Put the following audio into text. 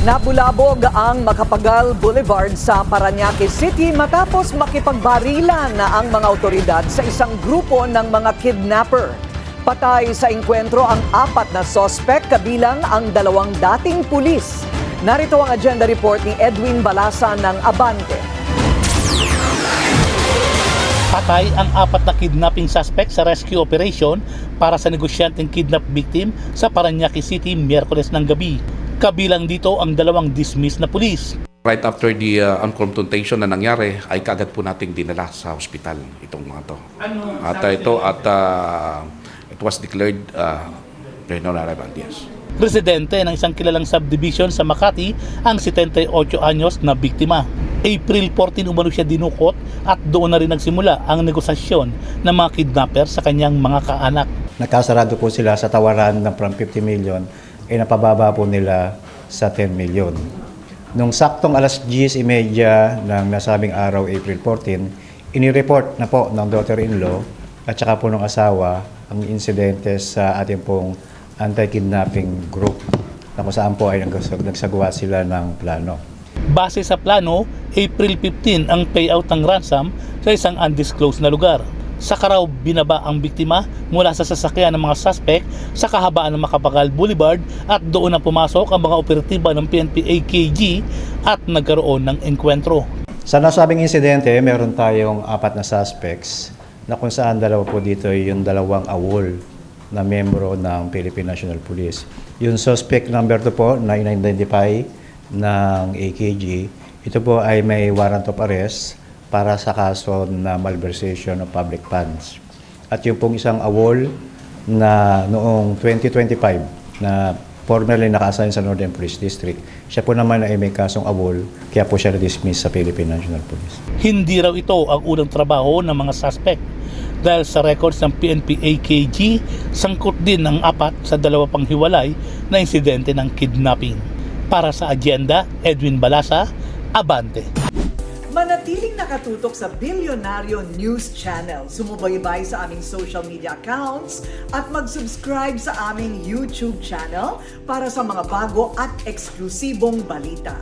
Nabulabog ang Macapagal Boulevard sa Parañaque City matapos makipagbarilan na ang mga otoridad sa isang grupo ng mga kidnapper. Patay sa engkwentro ang 4 na sospek kabilang ang 2 dating pulis. Narito ang agenda report ni Edwin Balasa ng Abante. Patay ang 4 na kidnapping suspect sa rescue operation para sa negosyanteng kidnap victim sa Parañaque City Miyerkules ng gabi. Kabilang dito ang 2 dismissed na pulis. Right after the confrontation na nangyari, ay kaagad po nating dinala sa hospital itong mga to. It was declared non-relevant, yes. Residente ng isang kilalang subdivision sa Makati ang 78 anyos na biktima. April 14 umano siya dinukot at doon na rin nagsimula ang negosasyon ng mga kidnapper sa kanyang mga kaanak. Nakasarado po sila sa tawaran ng from 50 million ay napababa po nila sa 10 million. Nung saktong alas 10:30 ng nasabing araw, April 14, inireport na po ng daughter-in-law at saka po ng asawa ang insidente sa ating pong anti-kidnapping group na kung saan po ay nagsagawa sila ng plano. Base sa plano, April 15 ang payout ng ransom sa isang undisclosed na lugar. Saka raw binaba ang biktima mula sa sasakyan ng mga suspect sa kahabaan ng Macapagal Boulevard at doon na pumasok ang mga operatiba ng PNP AKG at nagkaroon ng engkwentro. Sa nasabing insidente, meron tayong 4 na suspects na kung saan 2 po dito yung 2 awol na membro ng Philippine National Police. Yung suspect number 2 po na in-identify ng AKG, ito po ay may warrant of arrest para sa kaso na malversation of public funds. At yung pong isang awol na noong 2025 na formerly naka-assign sa Northern Police District, siya po naman ay may kasong awol, kaya po siya na-dismiss sa Philippine National Police. Hindi raw ito ang unang trabaho ng mga suspect. Dahil sa records ng PNP AKG, sangkot din ang 4 sa 2 pang hiwalay na insidente ng kidnapping. Para sa agenda, Edwin Balasa, Abante. Manatiling nakatutok sa Bilyonaryo News Channel. Sumubaybay sa aming social media accounts at mag-subscribe sa aming YouTube channel para sa mga bago at eksklusibong balita.